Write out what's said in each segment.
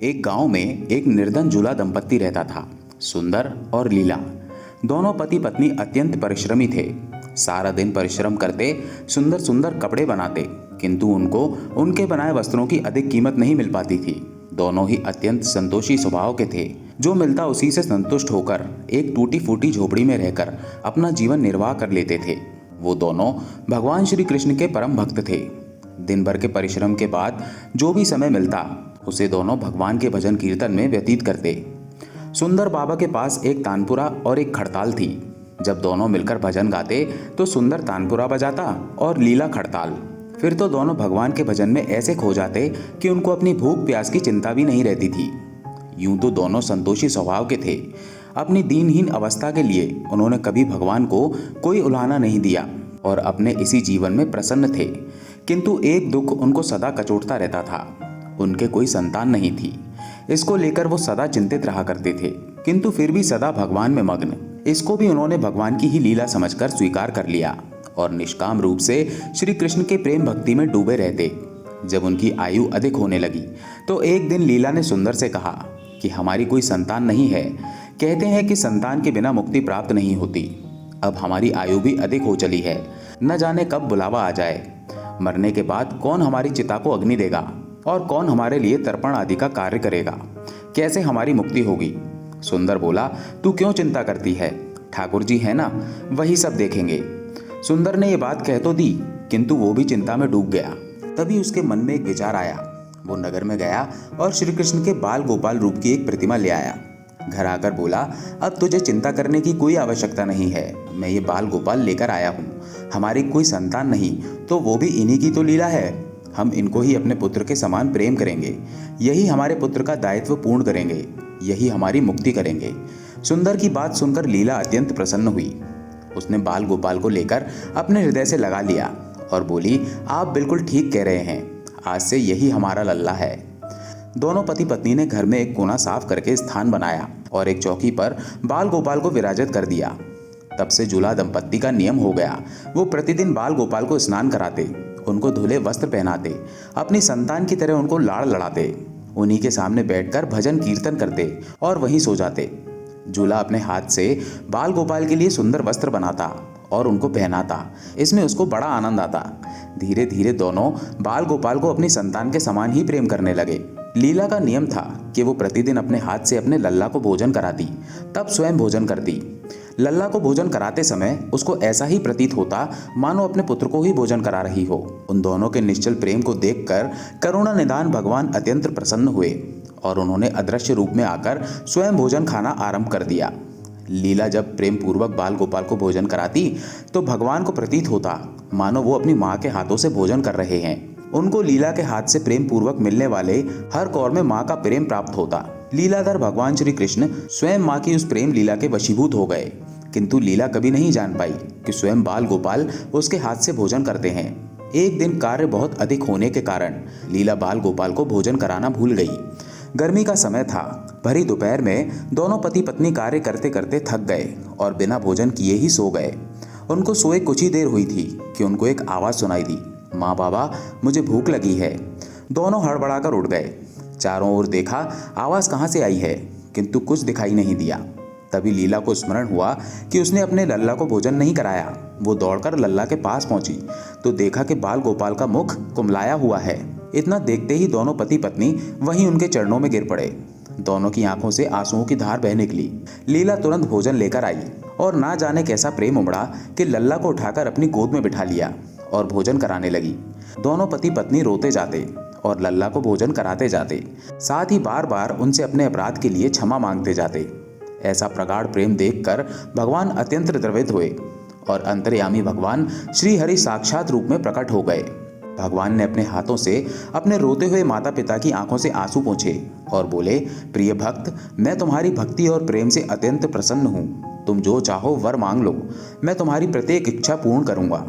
एक गांव में एक निर्धन जुला दंपत्ति रहता था। सुंदर और लीला दोनों पति पत्नी अत्यंत परिश्रमी थे। सारा दिन परिश्रम करते, सुंदर सुंदर कपड़े बनाते, किंतु उनको उनके बनाए वस्त्रों की अधिक कीमत नहीं मिल पाती थी। दोनों ही अत्यंत संतोषी स्वभाव के थे। जो मिलता उसी से संतुष्ट होकर एक टूटी फूटी झोपड़ी में रहकर अपना जीवन निर्वाह कर लेते थे। वो दोनों भगवान श्री कृष्ण के परम भक्त थे। दिन भर के परिश्रम के बाद जो भी समय मिलता उसे दोनों भगवान के भजन कीर्तन में व्यतीत करते। सुंदर बाबा के पास एक तानपुरा और एक खड़ताल थी। जब दोनों मिलकर भजन गाते तो सुंदर तानपुरा बजाता और लीला खड़ताल। फिर तो दोनों भगवान के भजन में ऐसे खो जाते कि उनको अपनी भूख प्यास की चिंता भी नहीं रहती थी। यूं तो दोनों संतोषी स्वभाव के थे। अपनी दीनहीन अवस्था के लिए उन्होंने कभी भगवान को कोई उलाहना नहीं दिया और अपने इसी जीवन में प्रसन्न थे। किंतु एक दुख उनको सदा कचोटता रहता था। उनके कोई संतान नहीं थी। इसको लेकर वो सदा चिंतित रहा करते थे, किंतु फिर भी सदा भगवान में मग्न। इसको भी उन्होंने भगवान की ही लीला समझकर स्वीकार कर लिया और निष्काम रूप से श्री कृष्ण के प्रेम भक्ति में डूबे रहते। जब उनकी आयु अधिक होने लगी तो एक दिन लीला ने सुंदर से कहा कि हमारी कोई संतान नहीं है। कहते हैं कि संतान के बिना मुक्ति प्राप्त नहीं होती। अब हमारी आयु भी अधिक हो चली है, न जाने कब बुलावा आ जाए। मरने के बाद कौन हमारी चिता को अग्नि देगा और कौन हमारे लिए तर्पण आदि का कार्य करेगा? कैसे हमारी मुक्ति होगी? सुंदर बोला, तू क्यों चिंता करती है? ठाकुर जी है ना, वही सब देखेंगे। सुंदर ने ये बात कह तो दी, किंतु वो भी चिंता में डूब गया। तभी उसके मन में एक विचार आया। वो नगर में गया और श्री कृष्ण के बाल गोपाल रूप की एक प्रतिमा ले आया। घर आकर बोला, अब तुझे चिंता करने की कोई आवश्यकता नहीं है। मैं ये बाल गोपाल लेकर आया हूँ। हमारी कोई संतान नहीं तो वो भी इन्हीं की तो लीला है। हम इनको ही अपने पुत्र के समान प्रेम करेंगे। यही हमारे पुत्र का दायित्व पूर्ण करेंगे। यही हमारी मुक्ति करेंगे। सुंदर की बात सुनकर लीला अत्यंत प्रसन्न हुई। उसने बाल गोपाल को लेकर अपने हृदय से लगा लिया और बोली, आप बिल्कुल ठीक कह रहे हैं। आज से यही हमारा लल्ला है। दोनों पति पत्नी ने घर में एक कोना साफ करके स्थान बनाया और एक चौकी पर बाल गोपाल को विराजित कर दिया। तब से जुला दंपत्ति का नियम हो गया। वो प्रतिदिन बाल गोपाल को स्नान कराते, उनको धुले वस्त्र पहनाते, अपनी संतान की तरह उनको लाड़ लड़ाते, उन्हीं के सामने बैठकर भजन कीर्तन करते और वहीं सो जाते। जुला अपने हाथ से बाल गोपाल के लिए सुंदर वस्त्र बनाता और उनको पहनाता। इसमें उसको बड़ा आनंद आता। धीरे धीरे दोनों बाल गोपाल को अपनी संतान के समान ही प्रेम करने लगे। लीला का नियम था कि वो प्रतिदिन अपने हाथ से अपने लल्ला को भोजन कराती, तब स्वयं भोजन करती। लल्ला को भोजन कराते समय उसको ऐसा ही प्रतीत होता मानो अपने पुत्र को ही भोजन करा रही हो। उन दोनों के निश्चल प्रेम को देखकर करुणा निदान भगवान अत्यंत प्रसन्न हुए और उन्होंने अदृश्य रूप में आकर स्वयं भोजन खाना आरंभ कर दिया। लीला जब प्रेम पूर्वक बाल गोपाल को भोजन कराती तो भगवान को प्रतीत होता मानो वो अपनी माँ के हाथों से भोजन कर रहे हैं। उनको लीला के हाथ से प्रेम पूर्वक मिलने वाले हर कौर में माँ का प्रेम प्राप्त होता। लीलाधर भगवान श्री कृष्ण स्वयं माँ की उस प्रेम लीला के वशीभूत हो गए, किंतु लीला कभी नहीं जान पाई कि स्वयं बाल गोपाल उसके हाथ से भोजन करते हैं। एक दिन कार्य बहुत अधिक होने के कारण लीला बाल गोपाल को भोजन कराना भूल गई। गर्मी का समय था। भरी दोपहर में दोनों पति पत्नी कार्य करते करते थक गए और बिना भोजन किए ही सो गए। उनको सोए कुछ ही देर हुई थी कि उनको एक आवाज़ सुनाई दी, माँ बाबा मुझे भूख लगी है। दोनों हड़बड़ाकर उठ गए। चारों ओर देखा आवाज़ कहाँ से आई है, किंतु कुछ दिखाई नहीं दिया। तभी लीला को स्मरण हुआ कि उसने अपने लल्ला को भोजन नहीं कराया। वो दौड़कर लल्ला के पास पहुंची तो देखा कि बाल गोपाल का मुख कुमलाया हुआ है। इतना देखते ही दोनों पति पत्नी वहीं उनके चरणों में गिर पड़े। दोनों की आंखों से आंसुओं की धार बह निकली। लीला तुरंत भोजन लेकर आई और ना जाने कैसा प्रेम उमड़ा कि लल्ला को उठाकर अपनी गोद में बिठा लिया और भोजन कराने लगी। दोनों पति पत्नी रोते जाते और लल्ला को भोजन कराते जाते, साथ ही बार बार उनसे अपने अपराध के लिए क्षमा मांगते जाते। ऐसा प्रगाढ़ प्रेम देखकर भगवान अत्यंत द्रवित हुए और अंतर्यामी भगवान श्री हरि साक्षात रूप में प्रकट हो गए। भगवान ने अपने हाथों से अपने रोते हुए माता पिता की आंखों से आंसू पोंछे और बोले, प्रिय भक्त, मैं तुम्हारी भक्ति और प्रेम से अत्यंत प्रसन्न हूँ। तुम जो चाहो वर मांग लो, मैं तुम्हारी प्रत्येक इच्छा पूर्ण करूँगा।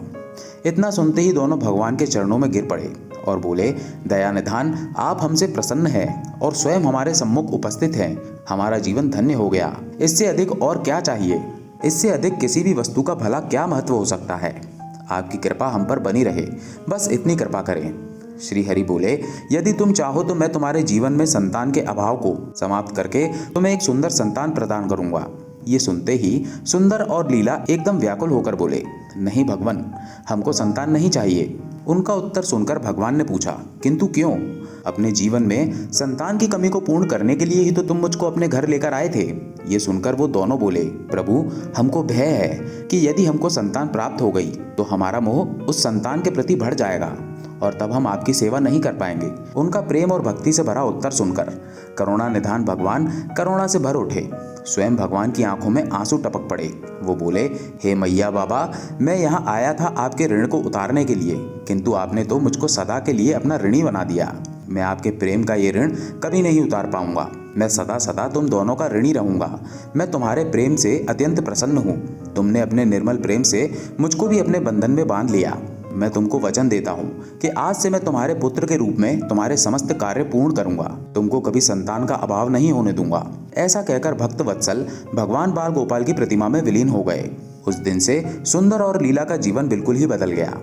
इतना सुनते ही दोनों भगवान के चरणों में गिर पड़े और बोले, दया निधान, आप हमसे प्रसन्न हैं और स्वयं हमारे सम्मुख उपस्थित हैं। हमारा जीवन धन्य हो गया। इससे अधिक और क्या चाहिए? इससे अधिक किसी भी वस्तु का भला क्या महत्व हो सकता है? आपकी कृपा हम पर बनी रहे, बस इतनी कृपा करें। श्री हरि बोले, यदि तुम चाहो तो मैं तुम्हारे जीवन में संतान के अभाव को समाप्त करके तुम्हें एक सुंदर संतान प्रदान करूंगा। ये सुनते ही सुंदर और लीला एकदम व्याकुल होकर बोले, नहीं भगवान, हमको संतान नहीं चाहिए। उनका उत्तर सुनकर भगवान ने पूछा, किंतु क्यों? अपने जीवन में संतान की कमी को पूर्ण करने के लिए ही तो तुम मुझको अपने घर लेकर आए थे। ये सुनकर वो दोनों बोले, प्रभु, हमको भय है कि यदि हमको संतान प्राप्त हो गई तो हमारा मोह उस संतान के प्रति बढ़ जाएगा और तब हम आपकी सेवा नहीं कर पाएंगे। उनका प्रेम और भक्ति से भरा उत्तर सुनकर करुणा निधान भगवान करुणा से भर उठे। स्वयं भगवान की आंखों में आंसू टपक पड़े। वो बोले, हे मैया बाबा, मैं यहाँ आया था आपके ऋण को उतारने के लिए, किंतु आपने तो मुझको सदा के लिए अपना ऋणी बना दिया। मैं आपके प्रेम का ये ऋण कभी नहीं उतार पाऊंगा। मैं सदा सदा तुम दोनों का ऋणी रहूंगा। मैं तुम्हारे प्रेम से अत्यंत प्रसन्न हूँ। तुमने अपने निर्मल प्रेम से मुझको भी अपने बंधन में बांध लिया। मैं तुमको वचन देता हूँ कि आज से मैं तुम्हारे पुत्र के रूप में तुम्हारे समस्त कार्य पूर्ण करूंगा। तुमको कभी संतान का अभाव नहीं होने दूंगा। ऐसा कहकर भक्त वत्सल भगवान बाल गोपाल की प्रतिमा में विलीन हो गए। उस दिन से सुंदर और लीला का जीवन बिल्कुल ही बदल गया।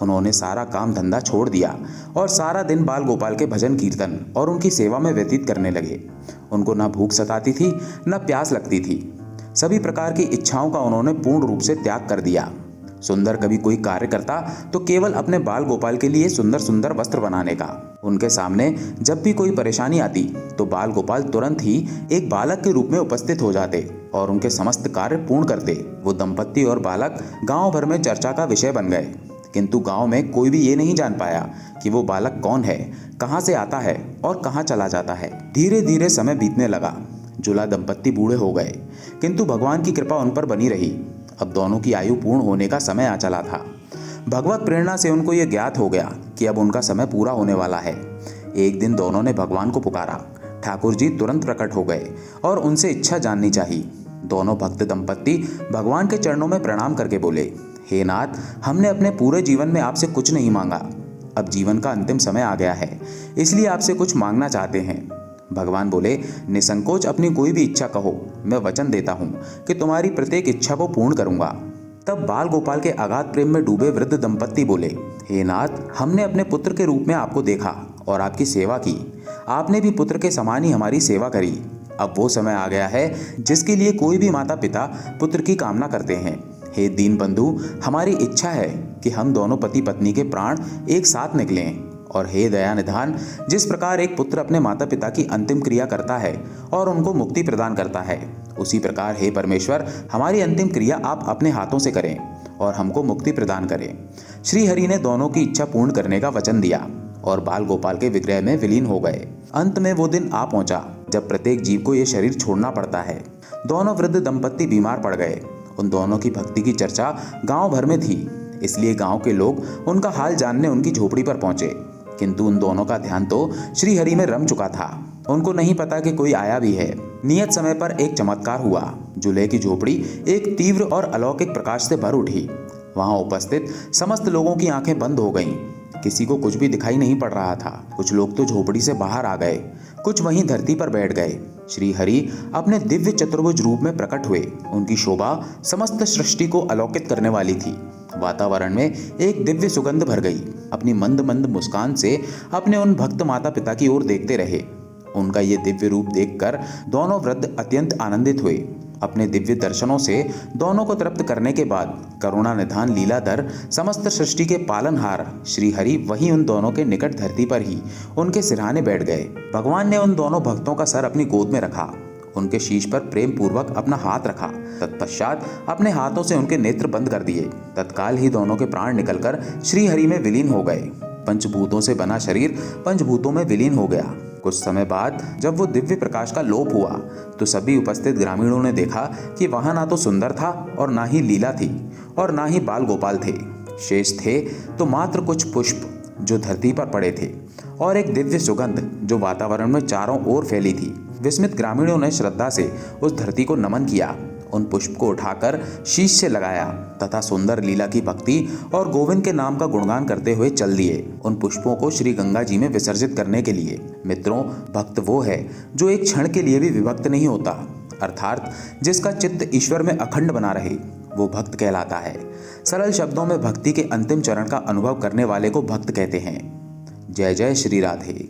उन्होंने सारा काम धंधा छोड़ दिया और सारा दिन बाल गोपाल के भजन कीर्तन और उनकी सेवा में व्यतीत करने लगे। उनको न भूख सताती थी न प्यास लगती थी। सभी प्रकार की इच्छाओं का उन्होंने पूर्ण रूप से त्याग कर दिया। सुंदर कभी कोई कार्य करता तो केवल अपने बाल गोपाल के लिए सुंदर सुंदर वस्त्र बनाने का। उनके सामने जब भी कोई परेशानी आती तो बाल गोपाल तुरंत ही एक बालक के रूप में उपस्थित हो जाते और उनके समस्त कार्य पूर्ण करते। वो दंपत्ति और बालक गांव भर में चर्चा का विषय बन गए, किंतु गांव में कोई भी ये नहीं जान पाया कि वो बालक कौन है, कहाँ से आता है और कहाँ चला जाता है। धीरे धीरे समय बीतने लगा। जुला दंपत्ति बूढ़े हो गए, किंतु भगवान की कृपा उन पर बनी रही। अब दोनों की आयु पूर्ण होने का समय आ चला था। भगवत प्रेरणा से उनको ये ज्ञात हो गया कि अब उनका समय पूरा होने वाला है। एक दिन दोनों ने भगवान को पुकारा। ठाकुर जी तुरंत प्रकट हो गए और उनसे इच्छा जाननी चाहिए। दोनों भक्त दंपत्ति भगवान के चरणों में प्रणाम करके बोले, हे नाथ, हमने अपने पूरे जीवन में आपसे कुछ नहीं मांगा। अब जीवन का अंतिम समय आ गया है, इसलिए आपसे कुछ मांगना चाहते हैं। भगवान बोले, निसंकोच अपनी कोई भी इच्छा कहो, मैं वचन देता हूँ कि तुम्हारी प्रत्येक इच्छा को पूर्ण करूंगा। तब बाल गोपाल के अगाध प्रेम में डूबे वृद्ध दंपत्ति बोले, हे नाथ, हमने अपने पुत्र के रूप में आपको देखा और आपकी सेवा की। आपने भी पुत्र के समान ही हमारी सेवा करी। अब वो समय आ गया है जिसके लिए कोई भी माता पिता पुत्र की कामना करते हैं। हे दीन बंधु, हमारी इच्छा है कि हम दोनों पति पत्नी के प्राण एक साथ निकलें। और हे दया निधान, जिस प्रकार एक पुत्र अपने माता पिता की अंतिम क्रिया करता है और उनको मुक्ति प्रदान करता है, उसी प्रकार हे परमेश्वर, हमारी अंतिम क्रिया आप अपने हाथों से करें और हमको मुक्ति प्रदान करें। श्री हरि ने दोनों की इच्छा पूर्ण करने का वचन दिया और बाल गोपाल के विग्रह में विलीन हो गए। अंत में वो दिन आ पहुंचा जब प्रत्येक जीव को ये शरीर छोड़ना पड़ता है। दोनों वृद्ध दंपत्ति बीमार पड़ गए। उन दोनों की भक्ति की चर्चा गांव भर में थी, इसलिए गांव के लोग उनका हाल जानने उनकी झोपड़ी पर पहुंचे। किंतु उन दोनों का ध्यान तो श्री हरि में रम चुका था। उनको नहीं पता कि कोई आया भी है। नियत समय पर एक चमत्कार हुआ। जुले की झोपड़ी एक तीव्र और अलौकिक प्रकाश से भर उठी। वहां उपस्थित समस्त लोगों की आंखें बंद हो गईं। किसी को कुछ भी दिखाई नहीं पड़ रहा था। कुछ लोग तो झोपड़ी से बाहर आ गए, कुछ वहीं धरती पर बैठ गए। श्री हरि अपने दिव्य चतुर्भुज रूप में प्रकट हुए। उनकी शोभा समस्त सृष्टि को अलौकित करने वाली थी। वातावरण में एक दिव्य सुगंध भर गई। अपनी मंद मंद मुस्कान से अपने उन भक्त माता पिता की ओर देखते रहे। उनका ये दिव्य रूप देखकर दोनों वृद्ध अत्यंत आनंदित हुए। अपने दिव्य दर्शनों से दोनों को तृप्त करने के बाद करुणा निधान लीलाधर समस्त सृष्टि के पालनहार श्री हरि वहीं उन दोनों के निकट धरती पर ही उनके सिरहाने बैठ गए। भगवान ने उन दोनों भक्तों का सर अपनी गोद में रखा, उनके शीश पर प्रेम पूर्वक अपना हाथ रखा। तत्पश्चात अपने हाथों से उनके नेत्र बंद कर दिए। तत्काल ही दोनों के प्राण निकलकर श्री हरि में विलीन हो गए। पंचभूतों से बना शरीर पंचभूतों में विलीन हो गया। कुछ समय बाद जब वो दिव्य प्रकाश का लोप हुआ तो सभी उपस्थित ग्रामीणों ने देखा कि वहां ना तो सुंदर था और ना ही लीला थी और ना ही बाल गोपाल थे। शेष थे तो मात्र कुछ पुष्प जो धरती पर पड़े थे और एक दिव्य सुगंध जो वातावरण में चारों ओर फैली थी। विस्मित ग्रामीणों ने श्रद्धा से उस धरती को नमन किया, उन पुष्प को उठाकर शीश से लगाया तथा सुंदर लीला की भक्ति और गोविंद के नाम का गुणगान करते हुए चल दिए उन पुष्पों को श्री गंगा जी में विसर्जित करने के लिए। मित्रों, भक्त वो है जो एक क्षण के लिए भी विभक्त नहीं होता, अर्थात जिसका चित्त ईश्वर में अखंड बना रहे, वो भक्त कहलाता है। सरल शब्दों में भक्ति के अंतिम चरण का अनुभव करने वाले को भक्त कहते हैं। जय जय श्री राधे।